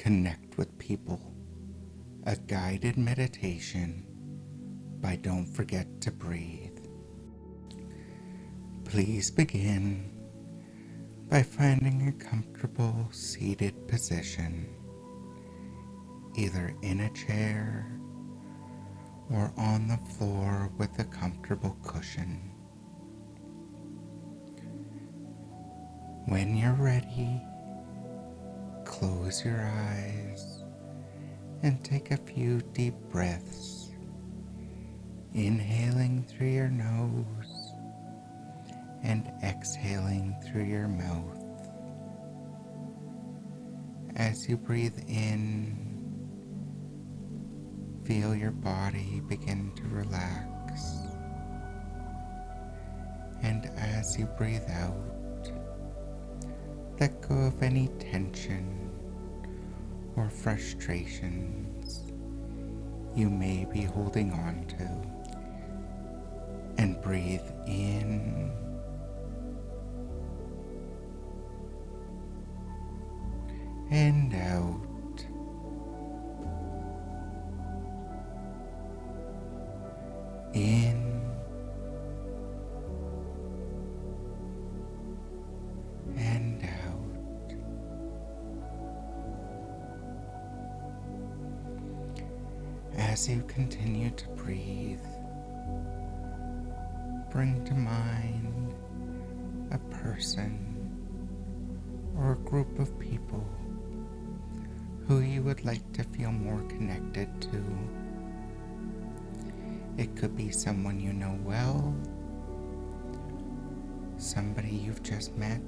Connect with People, a guided meditation by Don't Forget to Breathe. Please begin by finding a comfortable seated position, either in a chair or on the floor with a comfortable cushion. When you're ready, close your eyes and take a few deep breaths, inhaling through your nose and exhaling through your mouth. As you breathe in, feel your body begin to relax. And as you breathe out, let go of any tension or frustrations you may be holding on to, and breathe in and out. In and out. As you continue to breathe, bring to mind a person or a group of people who you would like to feel more connected to. It could be someone you know well, somebody you've just met,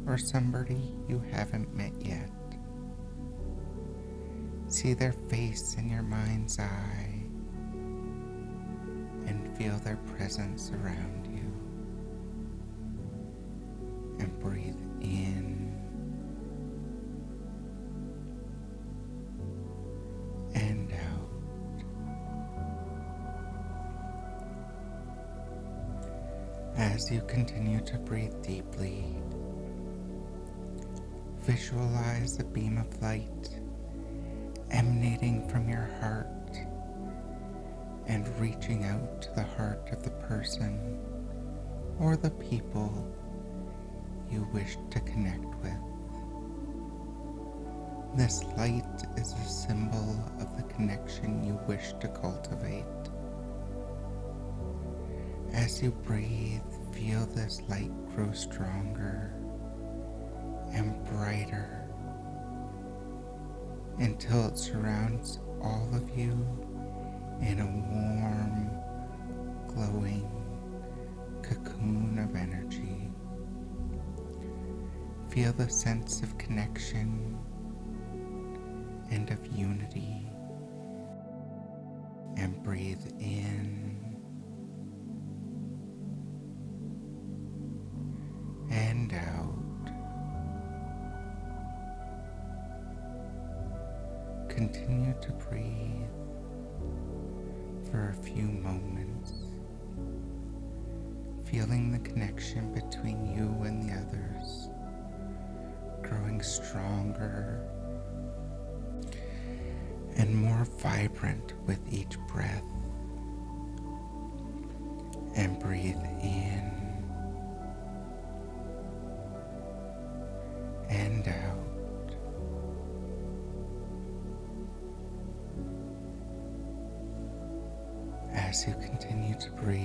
or somebody you haven't met yet. See their face in your mind's eye and feel their presence around you. And breathe in and out. As you continue to breathe deeply, visualize a beam of light emanating from your heart and reaching out to the heart of the person or the people you wish to connect with. This light is a symbol of the connection you wish to cultivate. As you breathe, feel this light grow stronger and brighter until it surrounds all of you in a warm, glowing cocoon of energy. Feel the sense of connection and of unity, and breathe in and out. Continue to breathe for a few moments, feeling the connection between you and the others growing stronger and more vibrant with each breath. And breathe in and out. As you continue to breathe,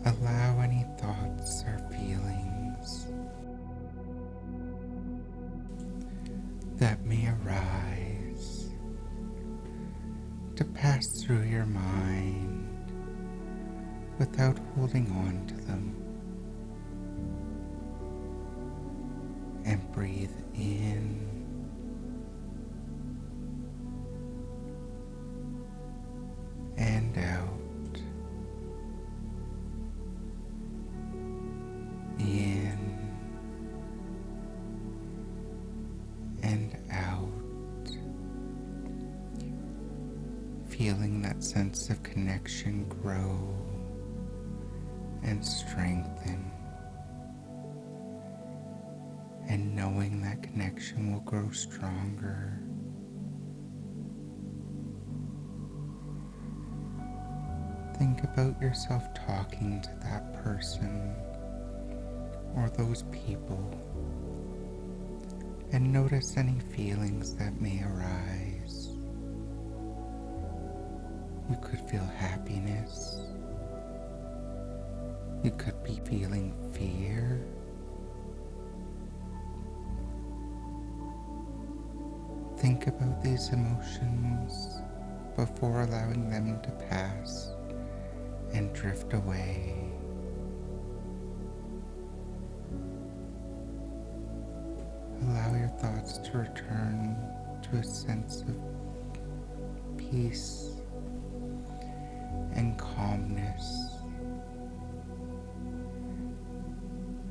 allow any thoughts or feelings that may arise to pass through your mind without holding on to them. And breathe in and out. In and out. Feeling that sense of connection grow and strengthen. knowing that connection will grow stronger. Think about yourself talking to that person or those people, and notice any feelings that may arise. You could feel happiness. You could be feeling fear. Think about these emotions before allowing them to pass and drift away. Allow your thoughts to return to a sense of peace and calmness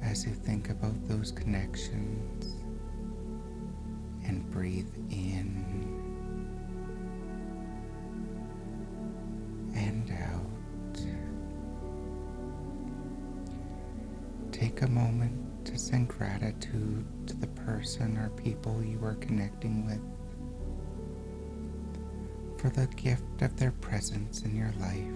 as you think about those connections, and breathe in and out. Take a moment to send gratitude to the person or people you are connecting with for the gift of their presence in your life.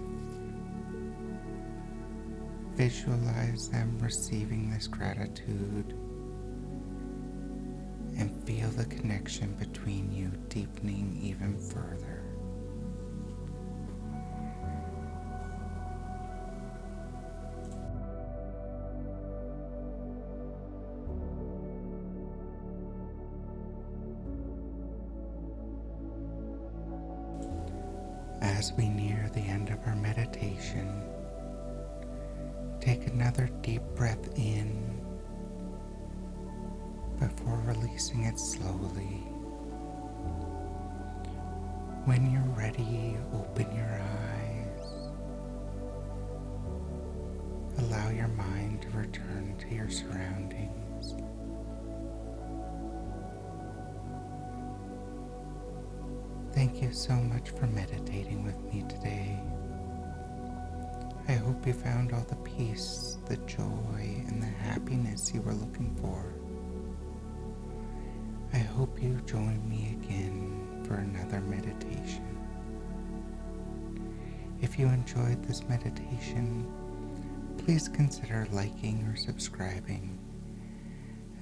Visualize them receiving this gratitude and feel the connection between you deepening even further. As we near the end of our meditation, take another deep breath in before releasing it slowly. When you're ready, open your eyes. Allow your mind to return to your surroundings. Thank you so much for meditating with me today. I hope you found all the peace, the joy, and the happiness you were looking for. I hope you join me again for another meditation. If you enjoyed this meditation, please consider liking or subscribing,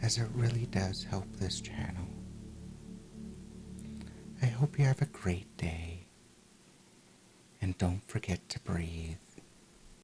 as it really does help this channel. I hope you have a great day, and don't forget to breathe.